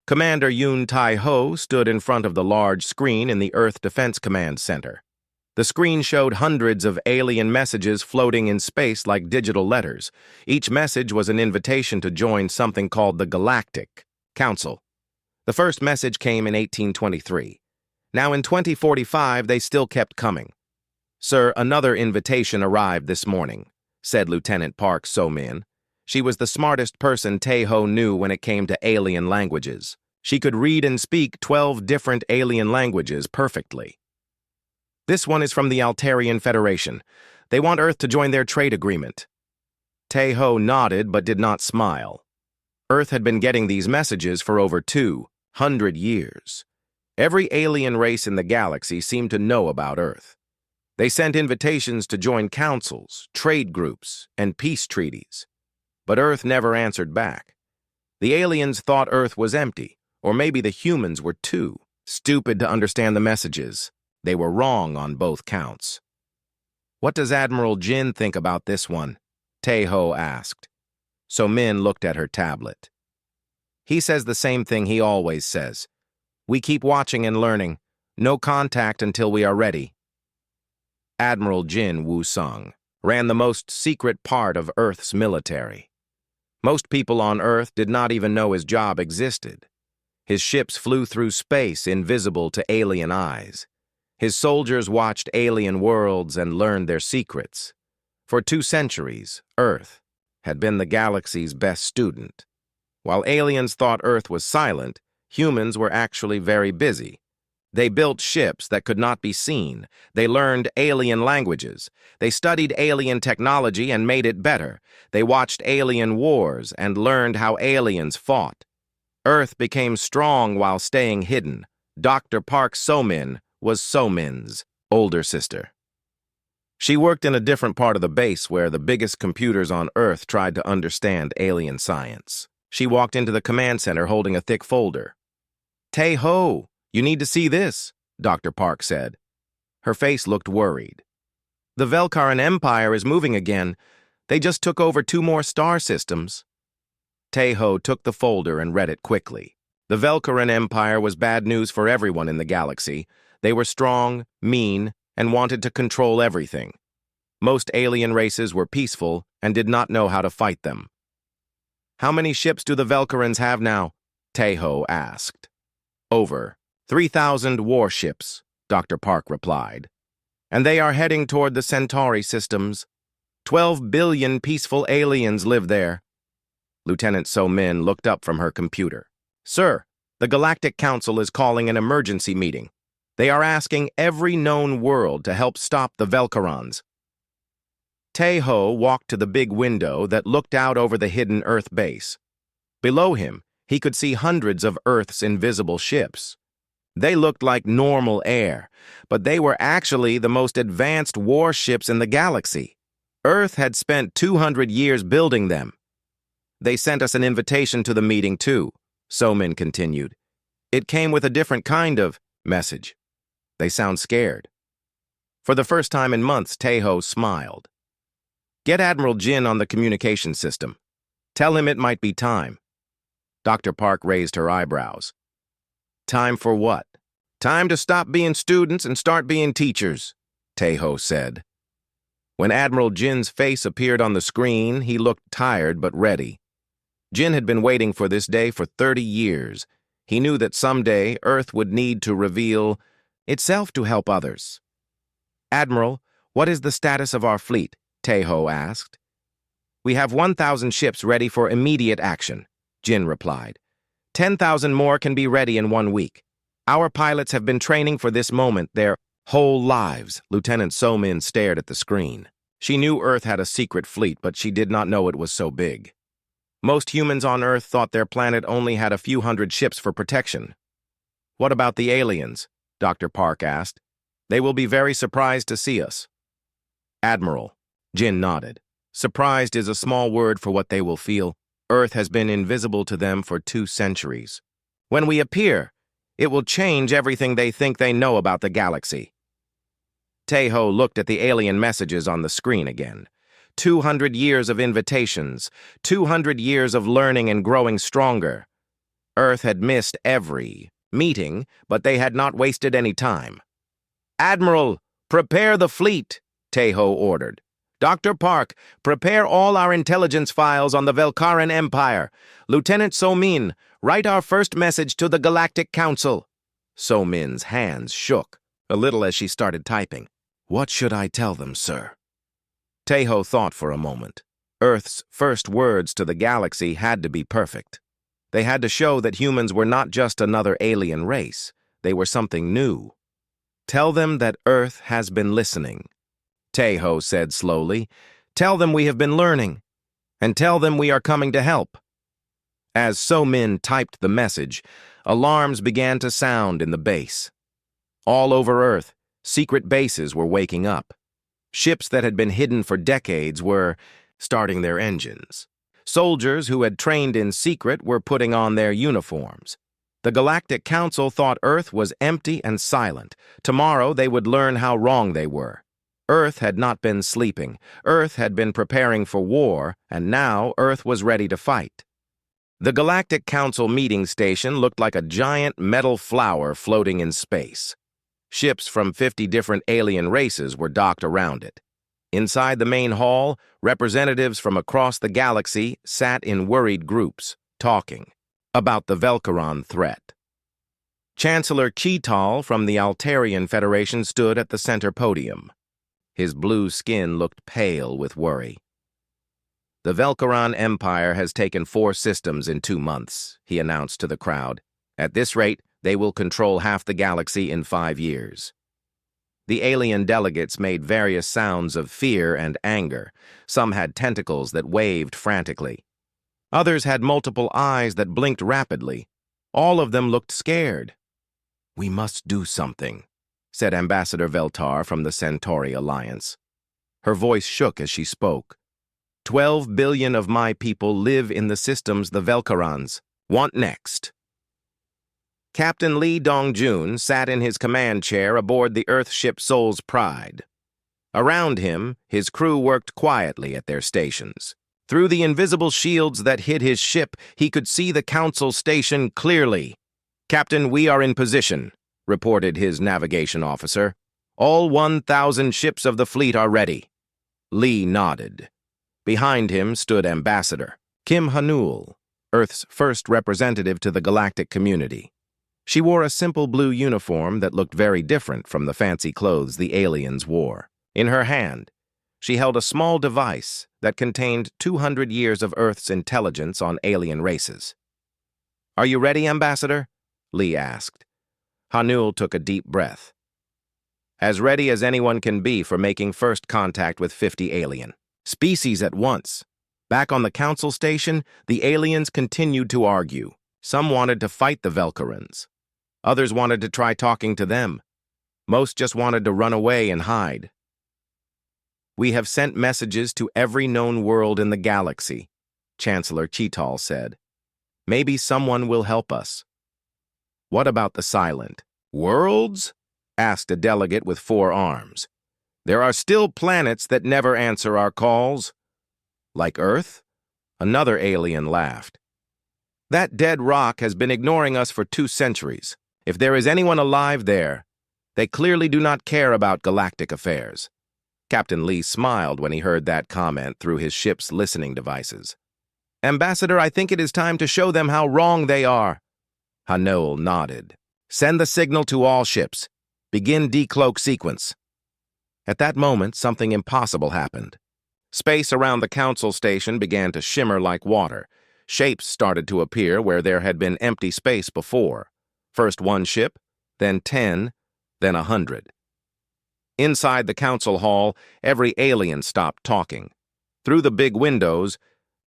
Commander Yun Tai-ho stood in front of the large screen in the Earth Defense Command Center. The screen showed hundreds of alien messages floating in space like digital letters. Each message was an invitation to join something called the Galactic Council. The first message came in 1823. Now in 2045, they still kept coming. "Sir, another invitation arrived this morning," said Lieutenant Park So-min. She was the smartest person Tai-ho knew when it came to alien languages. She could read and speak 12 different alien languages perfectly. "This one is from the Altarian Federation. They want Earth to join their trade agreement." Tai-ho nodded but did not smile. Earth had been getting these messages for over 200 years. Every alien race in the galaxy seemed to know about Earth. They sent invitations to join councils, trade groups, and peace treaties. But Earth never answered back. The aliens thought Earth was empty, or maybe the humans were too stupid to understand the messages. They were wrong on both counts. "What does Admiral Jin think about this one?" Tai-ho asked. So-min looked at her tablet. "He says the same thing he always says. We keep watching and learning. No contact until we are ready." Admiral Jin Woo-sung ran the most secret part of Earth's military. Most people on Earth did not even know his job existed. His ships flew through space invisible to alien eyes. His soldiers watched alien worlds and learned their secrets. For 2 centuries, Earth had been the galaxy's best student. While aliens thought Earth was silent, humans were actually very busy. They built ships that could not be seen. They learned alien languages. They studied alien technology and made it better. They watched alien wars and learned how aliens fought. Earth became strong while staying hidden. Dr. Park So-min was So-min's older sister. She worked in a different part of the base where the biggest computers on Earth tried to understand alien science. She walked into the command center holding a thick folder. "Tai-ho! You need to see this," Dr. Park said. Her face looked worried. "The Velkaran Empire is moving again. They just took over 2 more star systems." Tai-ho took the folder and read it quickly. The Velkaran Empire was bad news for everyone in the galaxy. They were strong, mean, and wanted to control everything. Most alien races were peaceful and did not know how to fight them. "How many ships do the Velkarans have now?" Tai-ho asked. "Over 3,000 warships," Dr. Park replied. "And they are heading toward the Centauri systems. 12 billion peaceful aliens live there." Lieutenant So-min looked up from her computer. "Sir, the Galactic Council is calling an emergency meeting. They are asking every known world to help stop the Velkarans." Tai-ho walked to the big window that looked out over the hidden Earth base. Below him, he could see hundreds of Earth's invisible ships. They looked like normal air, but they were actually the most advanced warships in the galaxy. Earth had spent 200 years building them. "They sent us an invitation to the meeting, too," So-min continued. "It came with a different kind of message. They sound scared." For the first time in months, Tai-ho smiled. "Get Admiral Jin on the communication system. Tell him it might be time." Dr. Park raised her eyebrows. "Time for what?" "Time to stop being students and start being teachers," Tai-ho said. When Admiral Jin's face appeared on the screen, he looked tired but ready. Jin had been waiting for this day for 30 years. He knew that someday Earth would need to reveal itself to help others. "Admiral, what is the status of our fleet?" Tai-ho asked. "We have 1,000 ships ready for immediate action," Jin replied. 10,000 more can be ready in 1 week. Our pilots have been training for this moment their whole lives." Lieutenant So-min stared at the screen. She knew Earth had a secret fleet, but she did not know it was so big. Most humans on Earth thought their planet only had a few hundred ships for protection. "What about the aliens?" Dr. Park asked. "They will be very surprised to see us." "Admiral," Jin nodded. "Surprised is a small word for what they will feel. Earth has been invisible to them for 2 centuries. When we appear, it will change everything they think they know about the galaxy." Tai-ho looked at the alien messages on the screen again. 200 years of invitations, 200 years of learning and growing stronger. Earth had missed every meeting, but they had not wasted any time. "Admiral, prepare the fleet," Tejo ordered. "Dr. Park, prepare all our intelligence files on the Velkaran Empire. Lieutenant So-Min, write our first message to the Galactic Council." So-Min's hands shook a little as she started typing. "What should I tell them, sir?" Tejo thought for a moment. Earth's first words to the galaxy had to be perfect. They had to show that humans were not just another alien race. They were something new. "Tell them that Earth has been listening," Tejo said slowly. "Tell them we have been learning. And tell them we are coming to help." As So-Min typed the message, alarms began to sound in the base. All over Earth, secret bases were waking up. Ships that had been hidden for decades were starting their engines. Soldiers who had trained in secret were putting on their uniforms. The Galactic Council thought Earth was empty and silent. Tomorrow they would learn how wrong they were. Earth had not been sleeping. Earth had been preparing for war, and now Earth was ready to fight. The Galactic Council meeting station looked like a giant metal flower floating in space. Ships from 50 different alien races were docked around it. Inside the main hall, representatives from across the galaxy sat in worried groups, talking about the Velkaran threat. Chancellor Cheetal from the Altarian Federation stood at the center podium. His blue skin looked pale with worry. "The Velkaran Empire has taken 4 systems in 2 months," he announced to the crowd. "At this rate, they will control half the galaxy in 5 years. The alien delegates made various sounds of fear and anger. Some had tentacles that waved frantically. Others had multiple eyes that blinked rapidly. All of them looked scared. "We must do something," said Ambassador Veltar from the Centauri Alliance. Her voice shook as she spoke. 12 billion of my people live in the systems the Velkarans want next." Captain Lee Dongjun sat in his command chair aboard the Earthship Soul's Pride. Around him, his crew worked quietly at their stations. Through the invisible shields that hid his ship, he could see the Council station clearly. "Captain, we are in position," reported his navigation officer. "All 1,000 ships of the fleet are ready." Lee nodded. Behind him stood Ambassador Kim Hanul, Earth's first representative to the galactic community. She wore a simple blue uniform that looked very different from the fancy clothes the aliens wore. In her hand, she held a small device that contained 200 years of Earth's intelligence on alien races. "Are you ready, Ambassador?" Lee asked. Hanul took a deep breath. "As ready as anyone can be for making first contact with 50 alien species at once." Back on the Council station, the aliens continued to argue. Some wanted to fight the Velkarans. Others wanted to try talking to them. Most just wanted to run away and hide. "We have sent messages to every known world in the galaxy," Chancellor Cheetal said. "Maybe someone will help us." "What about the silent worlds?" asked a delegate with 4 arms. "There are still planets that never answer our calls." "Like Earth?" Another alien laughed. "That dead rock has been ignoring us for 2 centuries. If there is anyone alive there, they clearly do not care about galactic affairs." Captain Lee smiled when he heard that comment through his ship's listening devices. "Ambassador, I think it is time to show them how wrong they are." Hanul nodded. "Send the signal to all ships. Begin decloak sequence." At that moment, something impossible happened. Space around the Council station began to shimmer like water. Shapes started to appear where there had been empty space before. First 1 ship, then 10, then 100. Inside the Council hall, every alien stopped talking. Through the big windows,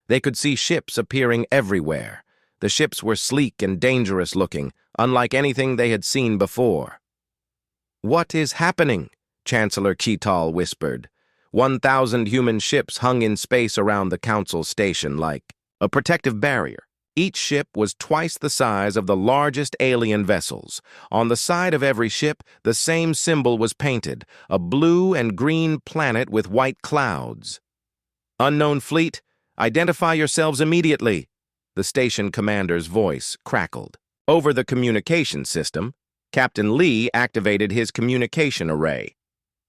they could see ships appearing everywhere. The ships were sleek and dangerous looking, unlike anything they had seen before. "What is happening?" Chancellor Cheetal whispered. 1,000 human ships hung in space around the Council station like a protective barrier. Each ship was twice the size of the largest alien vessels. On the side of every ship, the same symbol was painted, a blue and green planet with white clouds. "Unknown fleet, identify yourselves immediately," The station commander's voice crackled. Over the communication system, Captain Lee activated his communication array.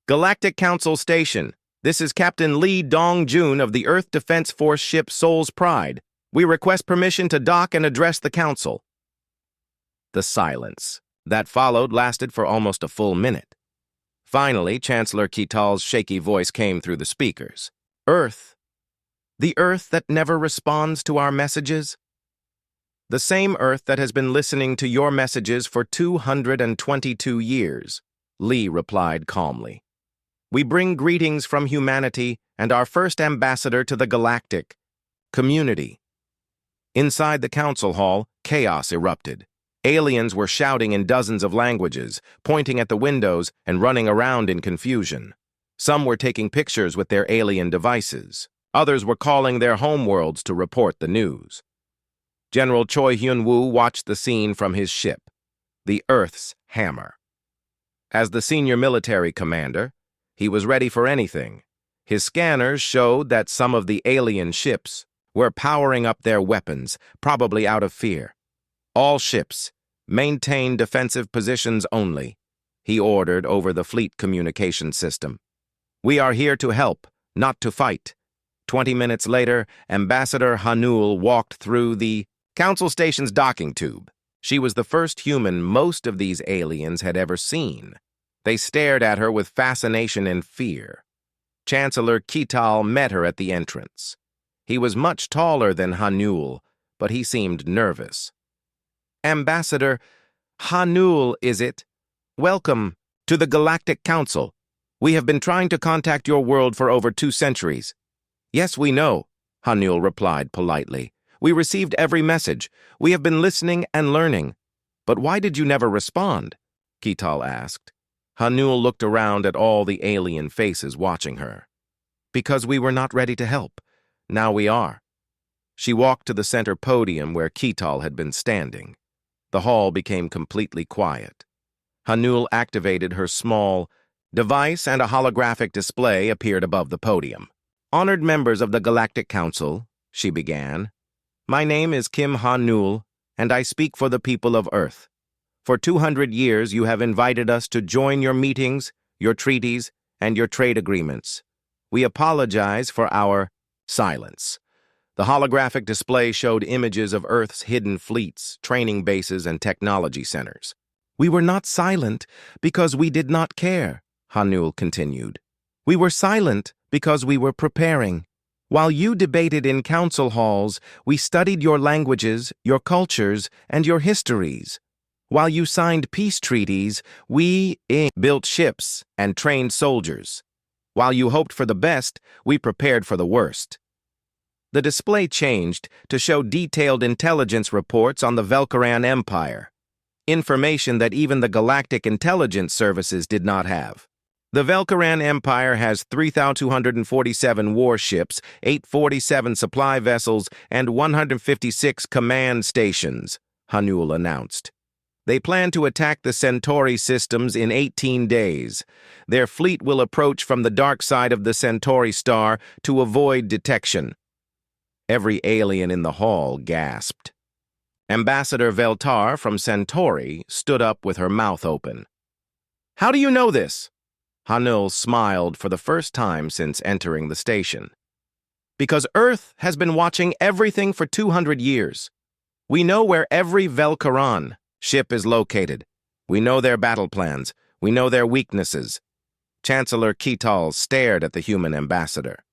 Galactic Council Station, this is Captain Lee Dong-jun of the Earth Defense Force ship Soul's Pride. We request permission to dock and address the Council. The silence that followed lasted for almost a full minute. Finally, Chancellor Ketal's shaky voice came through the speakers. Earth. The Earth that never responds to our messages? The same Earth that has been listening to your messages for 222 years, Lee replied calmly. We bring greetings from humanity and our first ambassador to the galactic community. Inside the council hall, chaos erupted. Aliens were shouting in dozens of languages, pointing at the windows and running around in confusion. Some were taking pictures with their alien devices. Others were calling their homeworlds to report the news. General Choi Hyun-woo watched the scene from his ship, the Earth's Hammer. As the senior military commander, he was ready for anything. His scanners showed that some of the alien ships were powering up their weapons, probably out of fear. All ships, maintain defensive positions only, he ordered over the fleet communication system. We are here to help, not to fight. 20 minutes later, Ambassador Hanul walked through the Council Station's docking tube. She was the first human most of these aliens had ever seen. They stared at her with fascination and fear. Chancellor Ketal met her at the entrance. He was much taller than Hanul, but he seemed nervous. Ambassador Hanul, is it? Welcome to the Galactic Council. We have been trying to contact your world for over 2 centuries. Yes, we know, Hanul replied politely. We received every message. We have been listening and learning. But why did you never respond? Ketal asked. Hanul looked around at all the alien faces watching her. Because we were not ready to help. Now we are. She walked to the center podium where Ketal had been standing. The hall became completely quiet. Hanul activated her small device and a holographic display appeared above the podium. Honored members of the Galactic Council, she began. My name is Kim Hanul, and I speak for the people of Earth. For 200 years, you have invited us to join your meetings, your treaties, and your trade agreements. We apologize for our silence. The holographic display showed images of Earth's hidden fleets, training bases, and technology centers. We were not silent because we did not care, Hanul continued. We were silent because we were preparing. While you debated in council halls, we studied your languages, your cultures, and your histories. While you signed peace treaties, we built ships and trained soldiers. While you hoped for the best, we prepared for the worst. The display changed to show detailed intelligence reports on the Velcaran Empire, information that even the Galactic Intelligence Services did not have. The Velcaran Empire has 3,247 warships, 847 supply vessels, and 156 command stations, Hanul announced. They plan to attack the Centauri systems in 18 days. Their fleet will approach from the dark side of the Centauri star to avoid detection. Every alien in the hall gasped. Ambassador Veltar from Centauri stood up with her mouth open. How do you know this? Hanul smiled for the first time since entering the station. Because Earth has been watching everything for 200 years. We know where every Velcaran ship is located. We know their battle plans. We know their weaknesses. Chancellor Ketal stared at the human ambassador.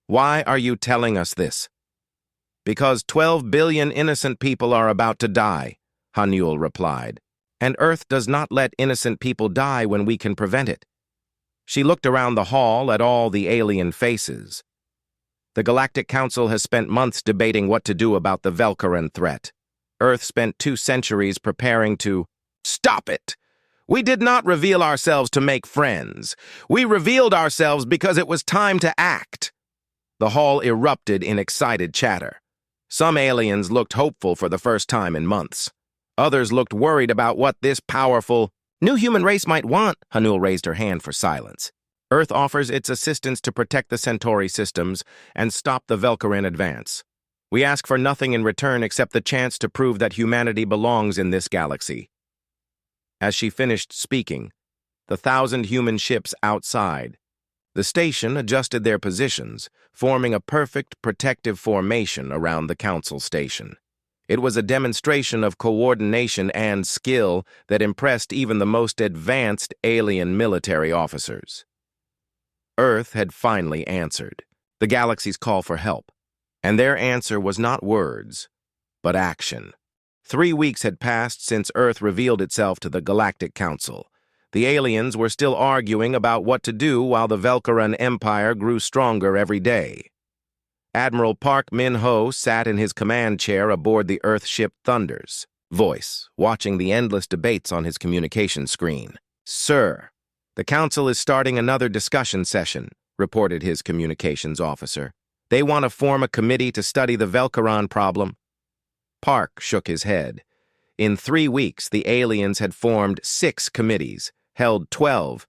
Why are you telling us this? Because 12 billion innocent people are about to die, Hanul replied. And Earth does not let innocent people die when we can prevent it. She looked around the hall at all the alien faces. The Galactic Council has spent months debating what to do about the Velcaran threat. Earth spent 2 centuries preparing to... Stop it! We did not reveal ourselves to make friends. We revealed ourselves because it was time to act. The hall erupted in excited chatter. Some aliens looked hopeful for the first time in months. Others looked worried about what this powerful new human race might want. Hanul raised her hand for silence. Earth offers its assistance to protect the Centauri systems and stop the Velcaran advance. We ask for nothing in return except the chance to prove that humanity belongs in this galaxy." As she finished speaking, the 1,000 human ships outside the station adjusted their positions, forming a perfect protective formation around the Council station. It was a demonstration of coordination and skill that impressed even the most advanced alien military officers. Earth had finally answered the galaxy's call for help, and their answer was not words, but action. 3 weeks had passed since Earth revealed itself to the Galactic Council. The aliens were still arguing about what to do while the Velcaran Empire grew stronger every day. Admiral Park Min-ho sat in his command chair aboard the Earth ship Thunder's voice, watching the endless debates on his communication screen. "Sir, the Council is starting another discussion session," reported his communications officer. "They want to form a committee to study the Velcaran problem." Park shook his head. In 3 weeks, the aliens had formed 6 committees, held 12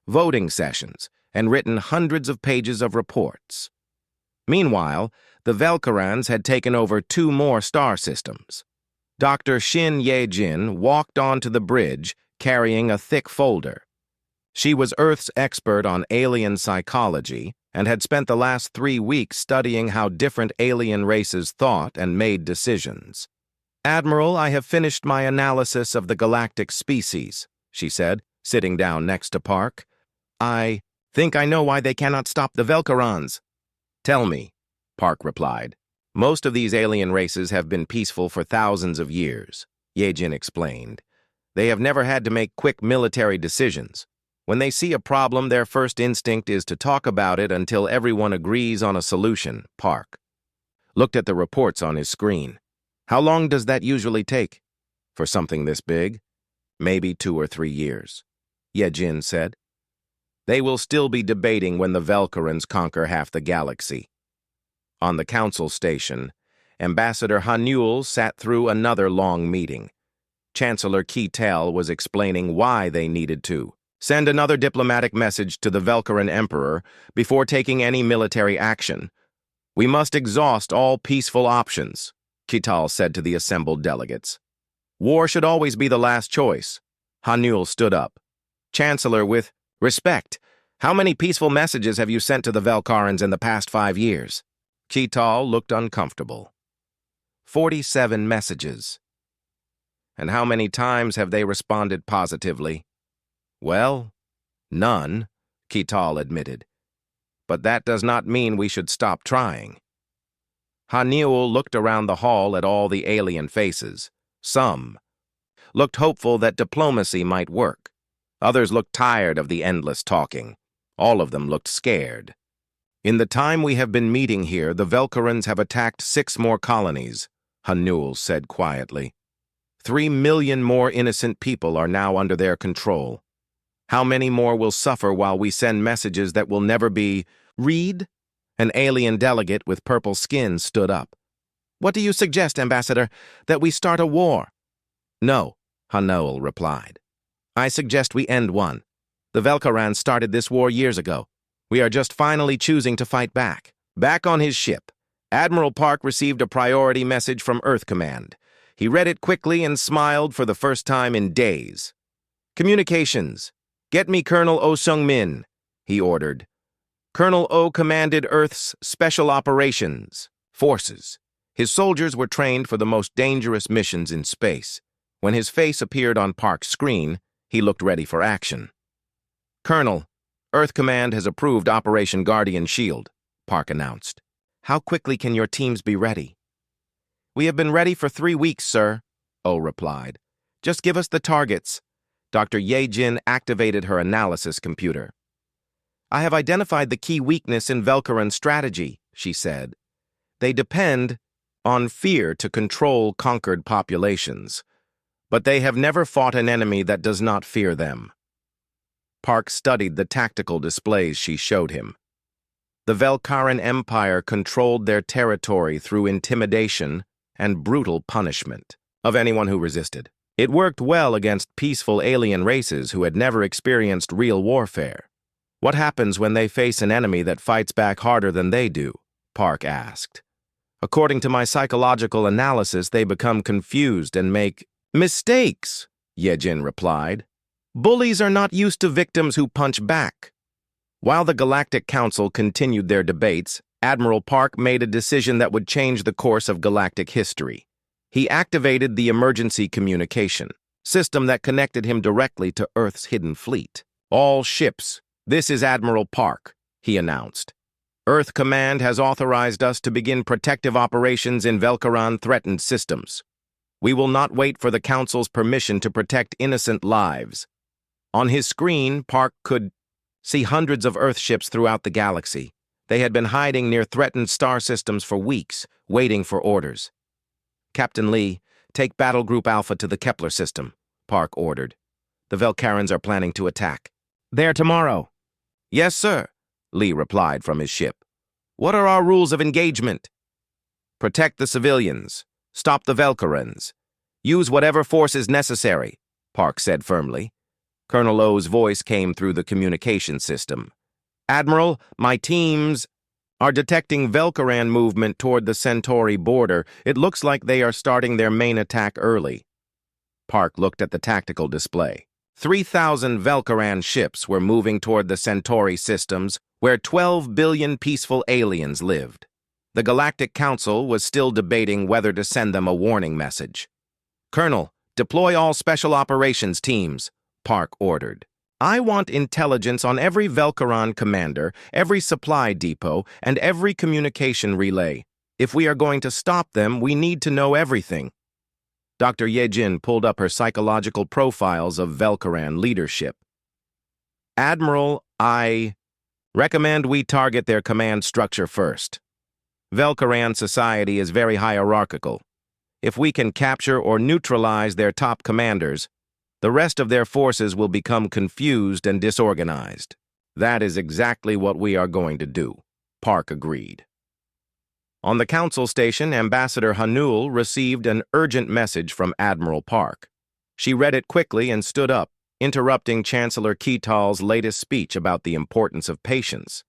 voting sessions, and written hundreds of pages of reports. Meanwhile, the Velcarans had taken over 2 more star systems. Dr. Shin Ye-jin walked onto the bridge carrying a thick folder. She was Earth's expert on alien psychology and had spent the last 3 weeks studying how different alien races thought and made decisions. "Admiral, I have finished my analysis of the galactic species," she said, sitting down next to Park. "I think I know why they cannot stop the Velcarans." "Tell me," Park replied. "Most of these alien races have been peaceful for thousands of years," Ye-jin explained. "They have never had to make quick military decisions. When they see a problem, their first instinct is to talk about it until everyone agrees on a solution." Park looked at the reports on his screen. "How long does that usually take?" "For something this big? Maybe 2 or 3 years," Ye-jin said. "They will still be debating when the Velcarans conquer half the galaxy." On the Council station, Ambassador Hanul sat through another long meeting. Chancellor Keitel was explaining why they needed to send another diplomatic message to the Velcaran Emperor before taking any military action. "We must exhaust all peaceful options," Keitel said to the assembled delegates. "War should always be the last choice." Hanul stood up. "Chancellor, with respect, how many peaceful messages have you sent to the Velcarans in the past 5 years?" Keitel looked uncomfortable. 47 messages. "And how many times have they responded positively?" "Well, none," Keitel admitted. "But that does not mean we should stop trying." Hanul looked around the hall at all the alien faces. Some looked hopeful that diplomacy might work. Others looked tired of the endless talking. All of them looked scared. "In the time we have been meeting here, the Velcarans have attacked 6 more colonies," Hanul said quietly. 3 million more innocent people are now under their control. How many more will suffer while we send messages that will never be read? An alien delegate with purple skin stood up. "What do you suggest, Ambassador? That we start a war?" "No," Hanul replied. "I suggest we end one. The Velcarans started this war years ago. We are just finally choosing to fight back." Back on his ship, Admiral Park received a priority message from Earth Command. He read it quickly and smiled for the first time in days. "Communications. Get me Colonel Oh Sung-min," he ordered. Colonel Oh commanded Earth's Special Operations Forces. His soldiers were trained for the most dangerous missions in space. When his face appeared on Park's screen, he looked ready for action. "Colonel, Earth Command has approved Operation Guardian Shield," Park announced. "How quickly can your teams be ready?" "We have been ready for 3 weeks, sir," Oh replied. "Just give us the targets." Dr. Ye-jin activated her analysis computer. "I have identified the key weakness in Velcaran strategy," she said. "They depend on fear to control conquered populations, but they have never fought an enemy that does not fear them." Park studied the tactical displays she showed him. The Velcaran Empire controlled their territory through intimidation and brutal punishment of anyone who resisted. It worked well against peaceful alien races who had never experienced real warfare. "What happens when they face an enemy that fights back harder than they do?" Park asked. According to my psychological analysis, they become confused and make mistakes, Yejin replied. Bullies are not used to victims who punch back. While the Galactic Council continued their debates, Admiral Park made a decision that would change the course of galactic history. He activated the emergency communication system that connected him directly to Earth's hidden fleet. All ships, this is Admiral Park, he announced. Earth Command has authorized us to begin protective operations in Velcaron-threatened systems. We will not wait for the Council's permission to protect innocent lives. On his screen, Park could see hundreds of Earth ships throughout the galaxy. They had been hiding near threatened star systems for weeks, waiting for orders. Captain Lee, take Battle Group Alpha to the Kepler system, Park ordered. The Velcarans are planning to attack. There tomorrow. Yes, sir, Lee replied from his ship. What are our rules of engagement? Protect the civilians. Stop the Velcarans. Use whatever force is necessary, Park said firmly. Colonel O's voice came through the communication system. Admiral, my teams are detecting Velcaran movement toward the Centauri border. It looks like they are starting their main attack early. Park looked at the tactical display. 3,000 Velcaran ships were moving toward the Centauri systems, where 12 billion peaceful aliens lived. The Galactic Council was still debating whether to send them a warning message. Colonel, deploy all special operations teams, Park ordered. I want intelligence on every Velcaron commander, every supply depot, and every communication relay. If we are going to stop them, we need to know everything. Dr. Yejin pulled up her psychological profiles of Velcaran leadership. Admiral, I recommend we target their command structure first. Velcaran society is very hierarchical. If we can capture or neutralize their top commanders, the rest of their forces will become confused and disorganized. That is exactly what we are going to do, Park agreed. On the council station, Ambassador Hanul received an urgent message from Admiral Park. She read it quickly and stood up, interrupting Chancellor Ketal's latest speech about the importance of patience.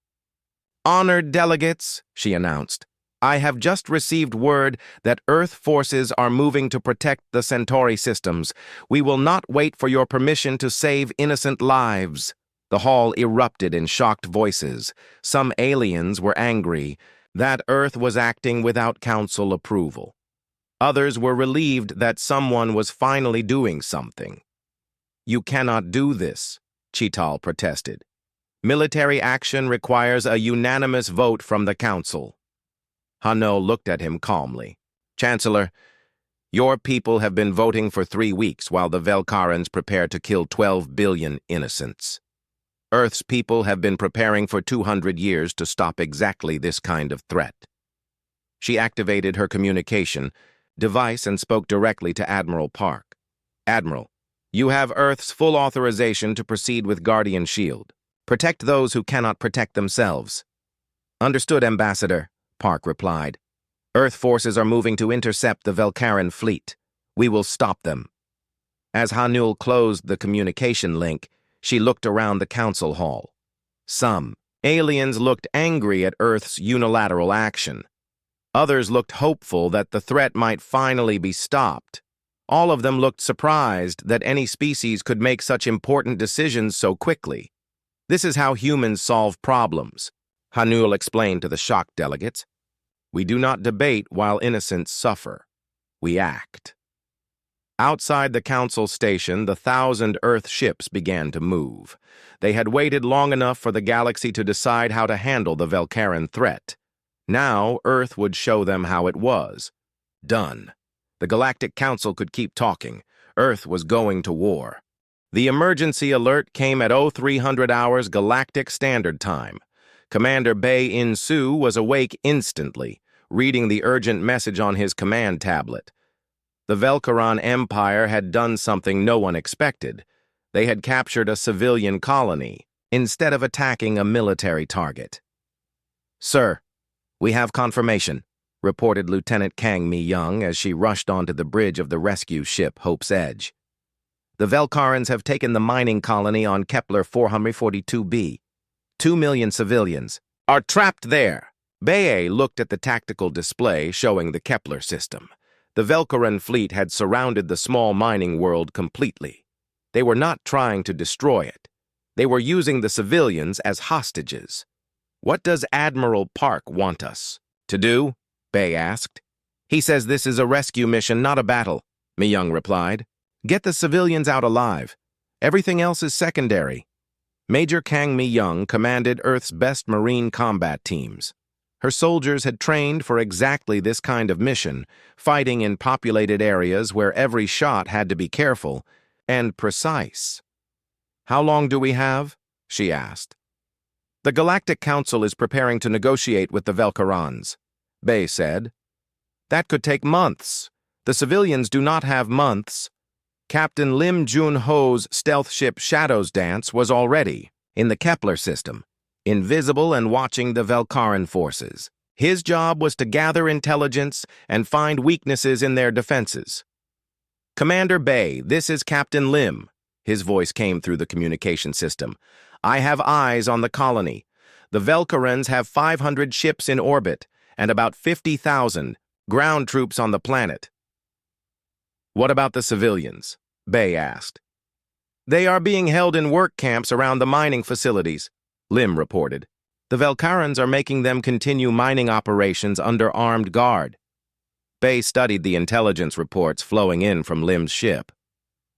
Honored delegates, she announced, I have just received word that Earth forces are moving to protect the Centauri systems. We will not wait for your permission to save innocent lives. The hall erupted in shocked voices. Some aliens were angry that Earth was acting without council approval. Others were relieved that someone was finally doing something. You cannot do this, Cheetal protested. Military action requires a unanimous vote from the council. Hanno looked at him calmly. Chancellor, your people have been voting for 3 weeks while the Velcarans prepare to kill 12 billion innocents. Earth's people have been preparing for 200 years to stop exactly this kind of threat. She activated her communication device and spoke directly to Admiral Park. Admiral, you have Earth's full authorization to proceed with Guardian Shield. Protect those who cannot protect themselves. Understood, Ambassador, Park replied. Earth forces are moving to intercept the Velcaran fleet. We will stop them. As Hanul closed the communication link, she looked around the council hall. Some aliens looked angry at Earth's unilateral action. Others looked hopeful that the threat might finally be stopped. All of them looked surprised that any species could make such important decisions so quickly. This is how humans solve problems, Hanul explained to the shocked delegates. We do not debate while innocents suffer. We act. Outside the council station, the 1,000 Earth ships began to move. They had waited long enough for the galaxy to decide how to handle the Velcaran threat. Now, Earth would show them how it was. Done. The Galactic Council could keep talking. Earth was going to war. The emergency alert came at 0300 hours Galactic Standard Time. Commander Bay In-Su was awake instantly, reading the urgent message on his command tablet. The Velcaran Empire had done something no one expected. They had captured a civilian colony, instead of attacking a military target. Sir, we have confirmation, reported Lieutenant Kang Mi-young as she rushed onto the bridge of the rescue ship Hope's Edge. The Velcarans have taken the mining colony on Kepler 442b. 2 million civilians are trapped there, Bae looked at the tactical display showing the Kepler system. The Velkaran fleet had surrounded the small mining world completely. They were not trying to destroy it. They were using the civilians as hostages. "What does Admiral Park want us to do?" Bae asked. "He says this is a rescue mission, not a battle," Mi-young replied. "Get the civilians out alive. Everything else is secondary." Major Kang Mi-young commanded Earth's best marine combat teams. Her soldiers had trained for exactly this kind of mission, fighting in populated areas where every shot had to be careful and precise. "How long do we have?" she asked. "The Galactic Council is preparing to negotiate with the Velkarans," Bae said. "That could take months. The civilians do not have months." Captain Lim Jun-ho's stealth ship Shadow's Dance was already in the Kepler system, invisible and watching the Velkaran forces. His job was to gather intelligence and find weaknesses in their defenses. "Commander Bae, this is Captain Lim." His voice came through the communication system. "I have eyes on the colony. The Velkarans have 500 ships in orbit and about 50,000 ground troops on the planet." "What about the civilians?" Bae asked. "They are being held in work camps around the mining facilities," Lim reported. "The Velkarans are making them continue mining operations under armed guard." Bae studied the intelligence reports flowing in from Lim's ship.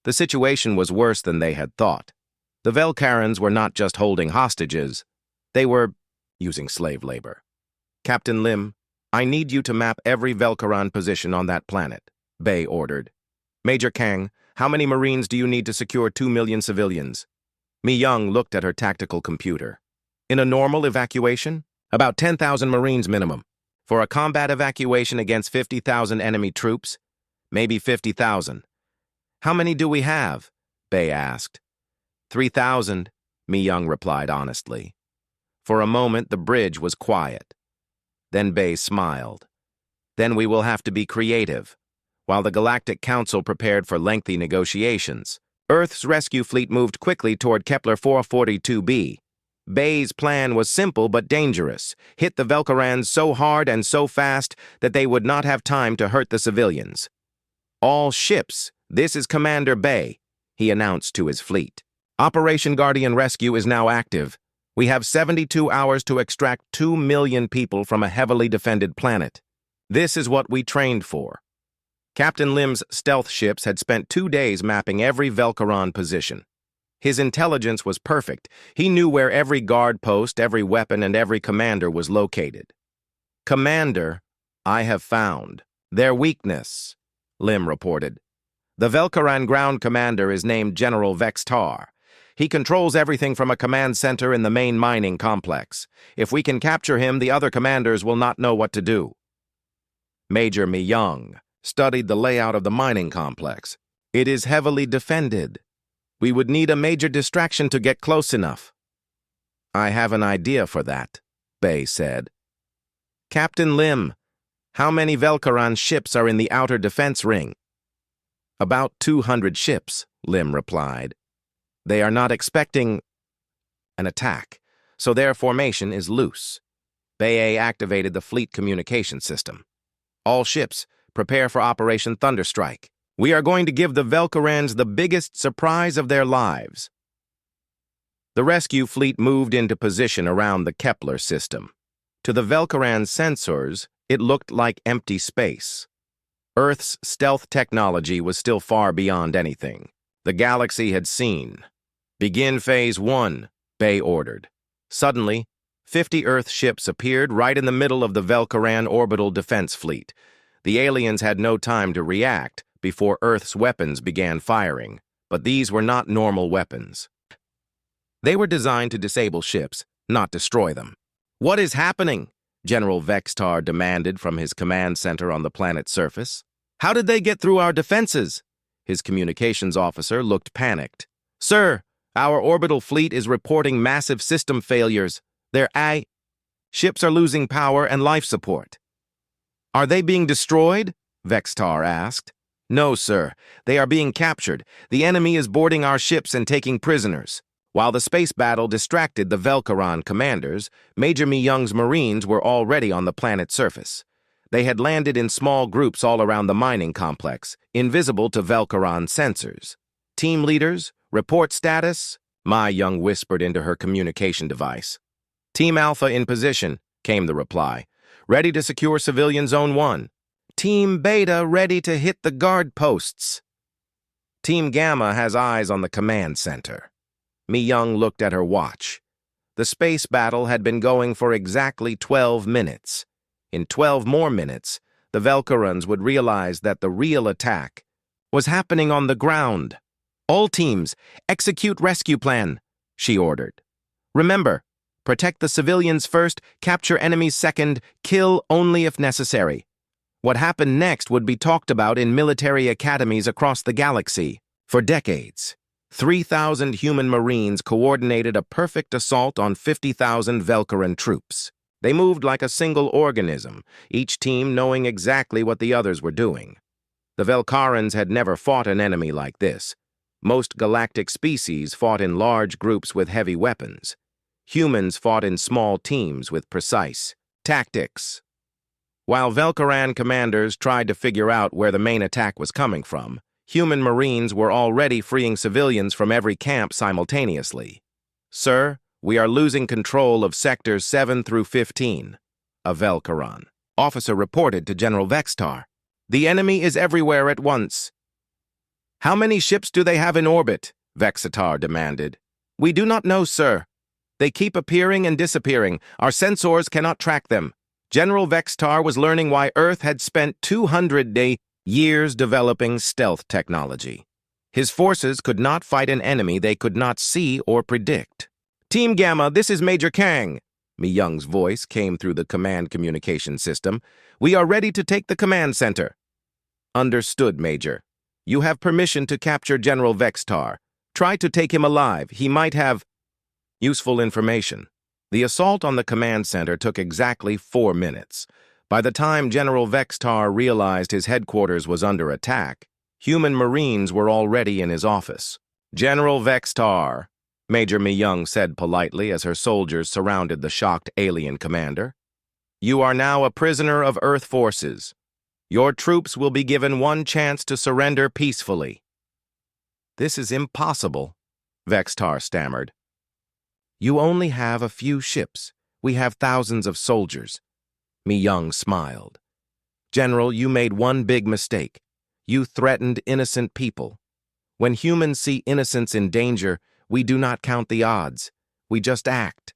The situation was worse than they had thought. The Velkarans were not just holding hostages, they were using slave labor. "Captain Lim, I need you to map every Velkaran position on that planet," Bae ordered. "Major Kang, how many Marines do you need to secure 2 million civilians?" Mi-young looked at her tactical computer. "In a normal evacuation? About 10,000 Marines minimum. For a combat evacuation against 50,000 enemy troops? Maybe 50,000. "How many do we have?" Bae asked. 3,000, Mi-young replied honestly. For a moment, the bridge was quiet. Then Bae smiled. "Then we will have to be creative." While the Galactic Council prepared for lengthy negotiations, Earth's rescue fleet moved quickly toward Kepler 442b. Bae's plan was simple but dangerous: hit the Velkarans so hard and so fast that they would not have time to hurt the civilians. "All ships, this is Commander Bae," he announced to his fleet. "Operation Guardian Rescue is now active. We have 72 hours to extract 2 million people from a heavily defended planet. This is what we trained for." Captain Lim's stealth ships had spent 2 days mapping every Velkaran position. His intelligence was perfect. He knew where every guard post, every weapon, and every commander was located. "Commander, I have found their weakness," Lim reported. "The Velkaran ground commander is named General Vextar. He controls everything from a command center in the main mining complex. If we can capture him, the other commanders will not know what to do." Major Mi-young studied the layout of the mining complex. "It is heavily defended. We would need a major distraction to get close enough." "I have an idea for that," Bae said. "Captain Lim, how many Velkaran ships are in the outer defense ring?" "About 200 ships," Lim replied. "They are not expecting an attack, so their formation is loose." Bae activated the fleet communication system. "All ships, prepare for Operation Thunderstrike. We are going to give the Velkarans the biggest surprise of their lives." The rescue fleet moved into position around the Kepler system. To the Velkaran sensors, it looked like empty space. Earth's stealth technology was still far beyond anything the galaxy had seen. "Begin Phase 1, Bae ordered. Suddenly, 50 Earth ships appeared right in the middle of the Velkaran orbital defense fleet. The aliens had no time to react before Earth's weapons began firing, but these were not normal weapons. They were designed to disable ships, not destroy them. "What is happening?" General Vextar demanded from his command center on the planet's surface. "How did they get through our defenses?" His communications officer looked panicked. "Sir, our orbital fleet is reporting massive system failures. Their ships are losing power and life support." "Are they being destroyed?" Vextar asked. "No, sir. They are being captured. The enemy is boarding our ships and taking prisoners." While the space battle distracted the Velkaran commanders, Major Mi-young's Marines were already on the planet's surface. They had landed in small groups all around the mining complex, invisible to Velkaran sensors. Team leaders, report status, Mi-young whispered into her communication device. Team Alpha in position, came the reply. Ready to secure Civilian Zone 1. Team Beta ready to hit the guard posts. Team Gamma has eyes on the command center. Mi-young looked at her watch. The space battle had been going for exactly 12 minutes. In 12 more minutes, the Velkarans would realize that the real attack was happening on the ground. All teams, execute rescue plan, she ordered. Remember, protect the civilians first, capture enemies second, kill only if necessary. What happened next would be talked about in military academies across the galaxy. For decades, 3,000 human Marines coordinated a perfect assault on 50,000 Velkaran troops. They moved like a single organism, each team knowing exactly what the others were doing. The Velkarans had never fought an enemy like this. Most galactic species fought in large groups with heavy weapons. Humans fought in small teams with precise tactics. While Velkaran commanders tried to figure out where the main attack was coming from, human Marines were already freeing civilians from every camp simultaneously. Sir, we are losing control of sectors 7 through 15, a Velkaran officer reported to General Vextar. The enemy is everywhere at once. How many ships do they have in orbit? Vextar demanded. We do not know, sir. They keep appearing and disappearing. Our sensors cannot track them. General Vextar was learning why Earth had spent 200 years developing stealth technology. His forces could not fight an enemy they could not see or predict. Team Gamma, this is Major Kang. Mi-young's voice came through the command communication system. We are ready to take the command center. Understood, Major. You have permission to capture General Vextar. Try to take him alive. He might have useful information. The assault on the command center took exactly 4 minutes. By the time General Vextar realized his headquarters was under attack, human Marines were already in his office. General Vextar, Major Mi-young said politely as her soldiers surrounded the shocked alien commander. You are now a prisoner of Earth forces. Your troops will be given one chance to surrender peacefully. This is impossible, Vextar stammered. You only have a few ships. We have thousands of soldiers. Mi-young smiled. General, you made one big mistake. You threatened innocent people. When humans see innocents in danger, we do not count the odds. We just act.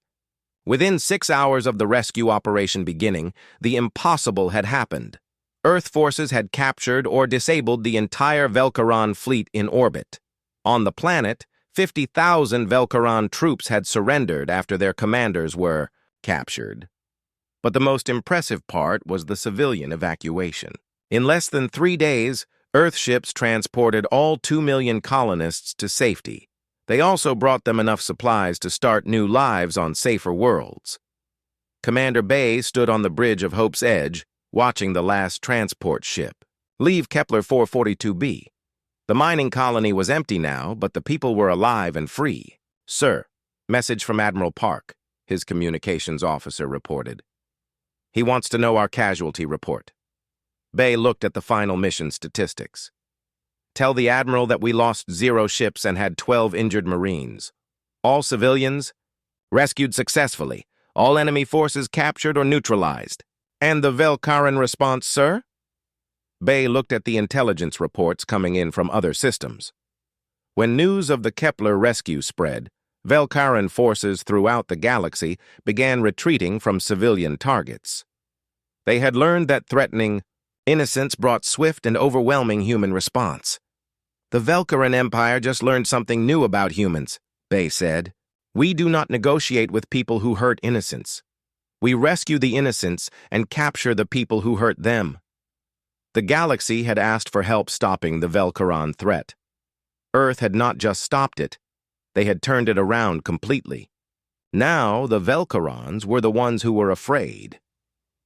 Within 6 hours of the rescue operation beginning, the impossible had happened. Earth forces had captured or disabled the entire Velkaran fleet in orbit. On the planet, 50,000 Velkaran troops had surrendered after their commanders were captured. But the most impressive part was the civilian evacuation. In less than 3 days, Earth ships transported all 2 million colonists to safety. They also brought them enough supplies to start new lives on safer worlds. Commander Bay stood on the bridge of Hope's Edge, watching the last transport ship leave Kepler 442b. The mining colony was empty now, but the people were alive and free. Sir, message from Admiral Park, his communications officer reported. He wants to know our casualty report. Bay looked at the final mission statistics. Tell the Admiral that we lost 0 ships and had 12 injured Marines. All civilians rescued successfully. All enemy forces captured or neutralized. And the Velkaran response, sir? Bay looked at the intelligence reports coming in from other systems. When news of the Kepler rescue spread, Velkaran forces throughout the galaxy began retreating from civilian targets. They had learned that threatening innocence brought swift and overwhelming human response. The Velkaran Empire just learned something new about humans, Bay said. We do not negotiate with people who hurt innocents. We rescue the innocents and capture the people who hurt them. The galaxy had asked for help stopping the Velkaran threat. Earth had not just stopped it, they had turned it around completely. Now the Velkarans were the ones who were afraid.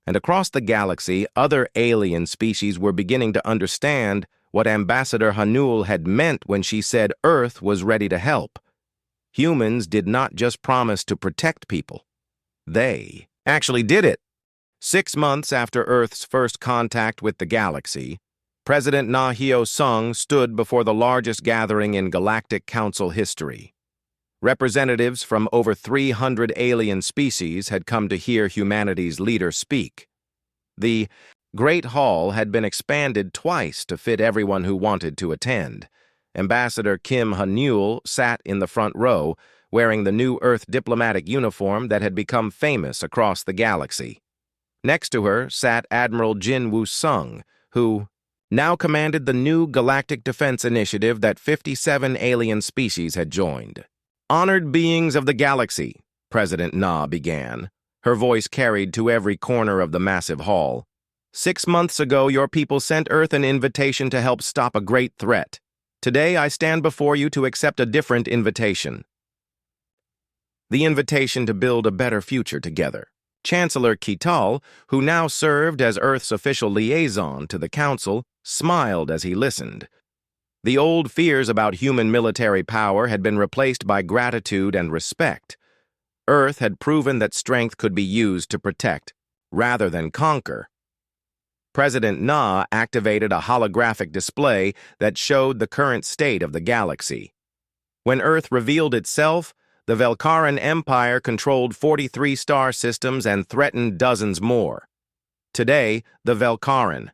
And across the galaxy, other alien species were beginning to understand what Ambassador Hanul had meant when she said Earth was ready to help. Humans did not just promise to protect people. They actually did it. 6 months after Earth's first contact with the galaxy, President Na Hyo-sung stood before the largest gathering in Galactic Council history. Representatives from over 300 alien species had come to hear humanity's leader speak. The Great Hall had been expanded twice to fit everyone who wanted to attend. Ambassador Kim Han-neul sat in the front row, wearing the new Earth diplomatic uniform that had become famous across the galaxy. Next to her sat Admiral Jin Woo-sung, who now commanded the new Galactic Defense Initiative that 57 alien species had joined. "Honored beings of the galaxy," President Na began, her voice carried to every corner of the massive hall. "6 months ago, your people sent Earth an invitation to help stop a great threat. Today, I stand before you to accept a different invitation. The invitation to build a better future together." Chancellor Kital, who now served as Earth's official liaison to the Council, smiled as he listened. The old fears about human military power had been replaced by gratitude and respect. Earth had proven that strength could be used to protect, rather than conquer. President Na activated a holographic display that showed the current state of the galaxy. When Earth revealed itself, the Velkaran Empire controlled 43 star systems and threatened dozens more. Today, the Velkaran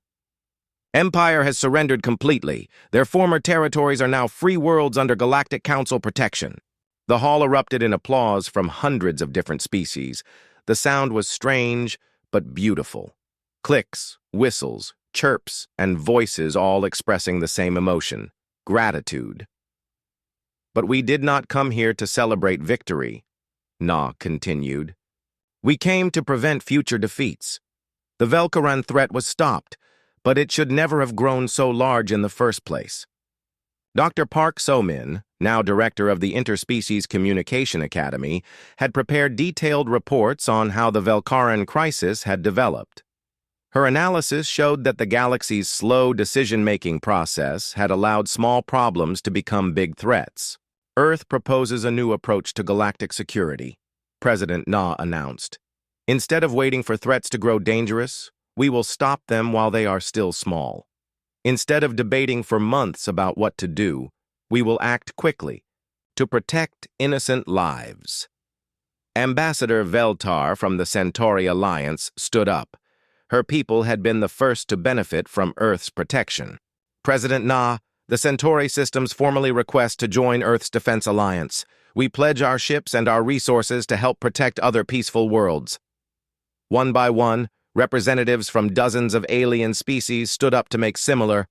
Empire has surrendered completely. Their former territories are now free worlds under Galactic Council protection. The hall erupted in applause from hundreds of different species. The sound was strange, but beautiful. Clicks, whistles, chirps, and voices all expressing the same emotion: gratitude. "But we did not come here to celebrate victory," Na continued. "We came to prevent future defeats. The Velkaran threat was stopped, but it should never have grown so large in the first place." Dr. Park So-min, now director of the Interspecies Communication Academy, had prepared detailed reports on how the Velkaran crisis had developed. Her analysis showed that the galaxy's slow decision-making process had allowed small problems to become big threats. "Earth proposes a new approach to galactic security," President Na announced. "Instead of waiting for threats to grow dangerous, we will stop them while they are still small. Instead of debating for months about what to do, we will act quickly to protect innocent lives." Ambassador Veltar from the Centauri Alliance stood up. Her people had been the first to benefit from Earth's protection. "President Na, the Centauri systems formally request to join Earth's Defense Alliance. We pledge our ships and our resources to help protect other peaceful worlds." One by one, representatives from dozens of alien species stood up to make similar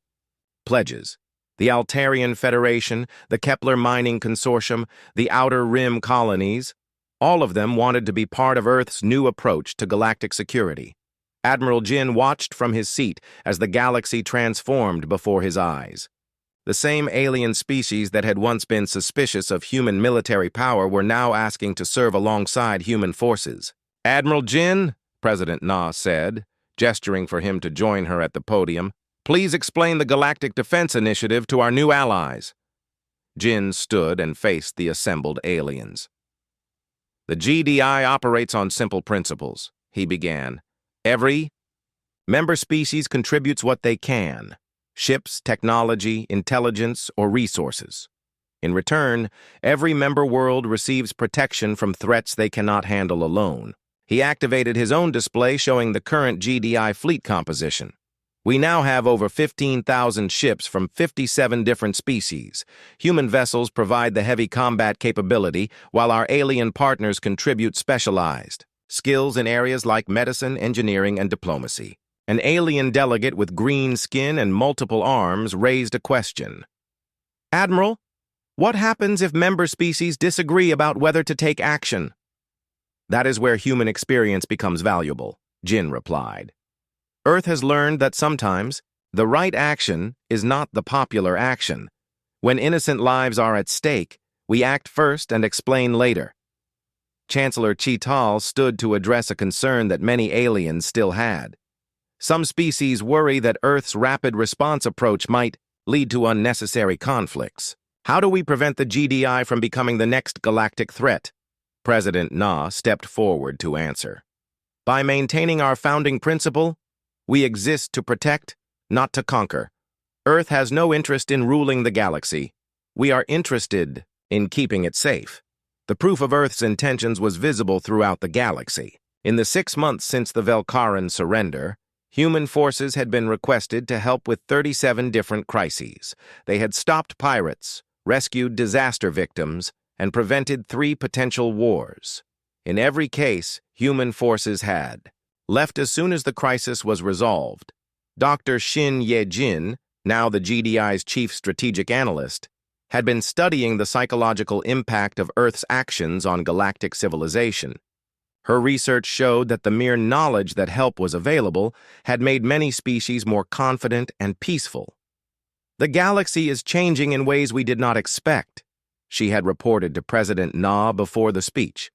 pledges. The Altarian Federation, the Kepler Mining Consortium, the Outer Rim Colonies, all of them wanted to be part of Earth's new approach to galactic security. Admiral Jin watched from his seat as the galaxy transformed before his eyes. The same alien species that had once been suspicious of human military power were now asking to serve alongside human forces. "Admiral Jin," President Na said, gesturing for him to join her at the podium, "please explain the Galactic Defense Initiative to our new allies." Jin stood and faced the assembled aliens. "The GDI operates on simple principles," he began. "Every member species contributes what they can: ships, technology, intelligence, or resources. In return, every member world receives protection from threats they cannot handle alone." He activated his own display showing the current GDI fleet composition. "We now have over 15,000 ships from 57 different species. Human vessels provide the heavy combat capability, while our alien partners contribute specialized skills in areas like medicine, engineering, and diplomacy." An alien delegate with green skin and multiple arms raised a question. "Admiral, what happens if member species disagree about whether to take action?" "That is where human experience becomes valuable," Jin replied. "Earth has learned that sometimes the right action is not the popular action. When innocent lives are at stake, we act first and explain later." Chancellor Chital stood to address a concern that many aliens still had. Some species worry that Earth's rapid response approach might lead to unnecessary conflicts. How do we prevent the GDI from becoming the next galactic threat? President Na stepped forward to answer. By maintaining our founding principle, we exist to protect, not to conquer. Earth has no interest in ruling the galaxy. We are interested in keeping it safe. The proof of Earth's intentions was visible throughout the galaxy. In the 6 months since the Velkaran surrender, human forces had been requested to help with 37 different crises. They had stopped pirates, rescued disaster victims, and prevented 3 potential wars. In every case, human forces had left as soon as the crisis was resolved. Dr. Shin Ye-jin, now the GDI's chief strategic analyst, had been studying the psychological impact of Earth's actions on galactic civilization. Her research showed that the mere knowledge that help was available had made many species more confident and peaceful. The galaxy is changing in ways we did not expect, she had reported to President Na before the speech.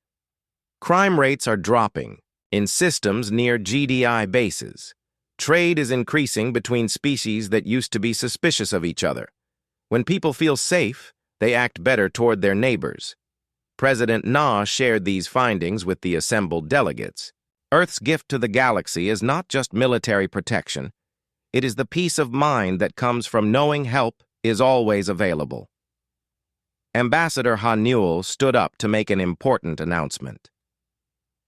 Crime rates are dropping in systems near GDI bases. Trade is increasing between species that used to be suspicious of each other. When people feel safe, they act better toward their neighbors. President Na shared these findings with the assembled delegates. Earth's gift to the galaxy is not just military protection. It is the peace of mind that comes from knowing help is always available. Ambassador Hanul stood up to make an important announcement.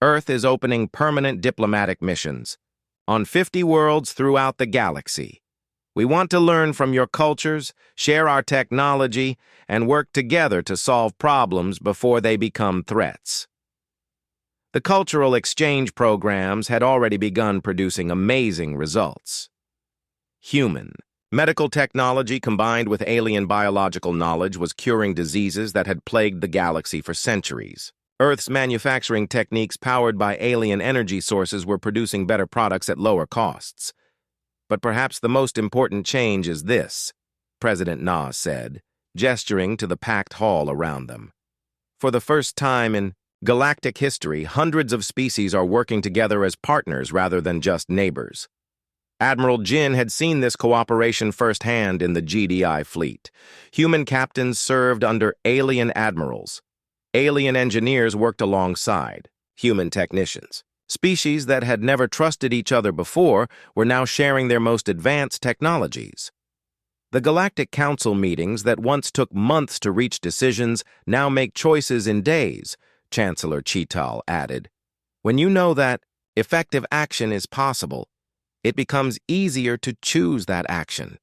Earth is opening permanent diplomatic missions on 50 worlds throughout the galaxy. We want to learn from your cultures, share our technology, and work together to solve problems before they become threats. The cultural exchange programs had already begun producing amazing results. Human medical technology combined with alien biological knowledge was curing diseases that had plagued the galaxy for centuries. Earth's manufacturing techniques powered by alien energy sources were producing better products at lower costs. But perhaps the most important change is this, President Na said, gesturing to the packed hall around them. For the first time in galactic history, hundreds of species are working together as partners rather than just neighbors. Admiral Jin had seen this cooperation firsthand in the GDI fleet. Human captains served under alien admirals. Alien engineers worked alongside human technicians. Species that had never trusted each other before were now sharing their most advanced technologies. The Galactic Council meetings that once took months to reach decisions now make choices in days, Chancellor Chital added. When you know that effective action is possible, it becomes easier to choose that action.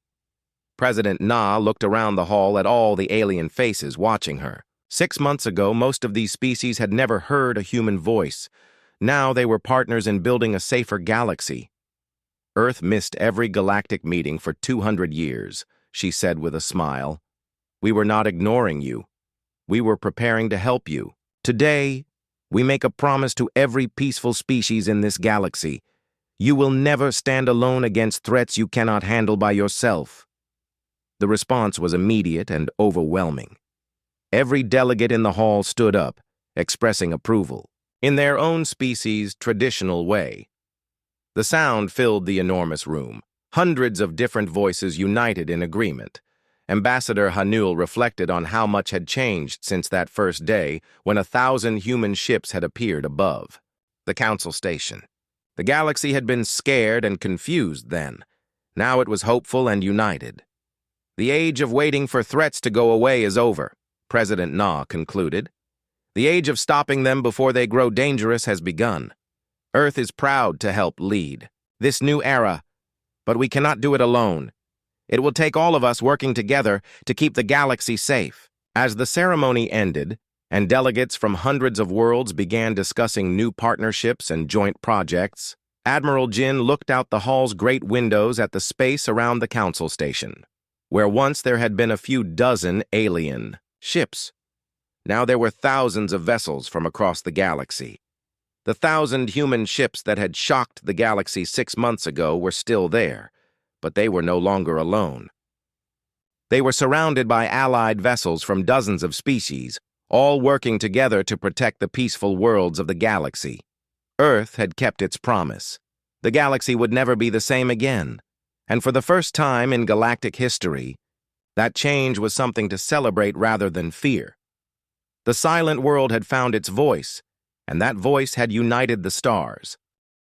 President Na looked around the hall at all the alien faces watching her. 6 months ago, most of these species had never heard a human voice. Now they were partners in building a safer galaxy. Earth missed every galactic meeting for 200 years, she said with a smile. We were not ignoring you. We were preparing to help you. Today, we make a promise to every peaceful species in this galaxy. You will never stand alone against threats you cannot handle by yourself. The response was immediate and overwhelming. Every delegate in the hall stood up, expressing approval, in their own species' traditional way. The sound filled the enormous room. Hundreds of different voices united in agreement. Ambassador Hanul reflected on how much had changed since that first day when 1,000 human ships had appeared above the council station. The galaxy had been scared and confused then. Now it was hopeful and united. The age of waiting for threats to go away is over, President Na concluded. The age of stopping them before they grow dangerous has begun. Earth is proud to help lead this new era, but we cannot do it alone. It will take all of us working together to keep the galaxy safe. As the ceremony ended, and delegates from hundreds of worlds began discussing new partnerships and joint projects, Admiral Jin looked out the hall's great windows at the space around the council station, where once there had been a few dozen alien ships. Now there were thousands of vessels from across the galaxy. The 1,000 human ships that had shocked the galaxy 6 months ago were still there, but they were no longer alone. They were surrounded by allied vessels from dozens of species, all working together to protect the peaceful worlds of the galaxy. Earth had kept its promise. The galaxy would never be the same again. And for the first time in galactic history, That change was something to celebrate rather than fear. The silent world had found its voice, and that voice had united the stars.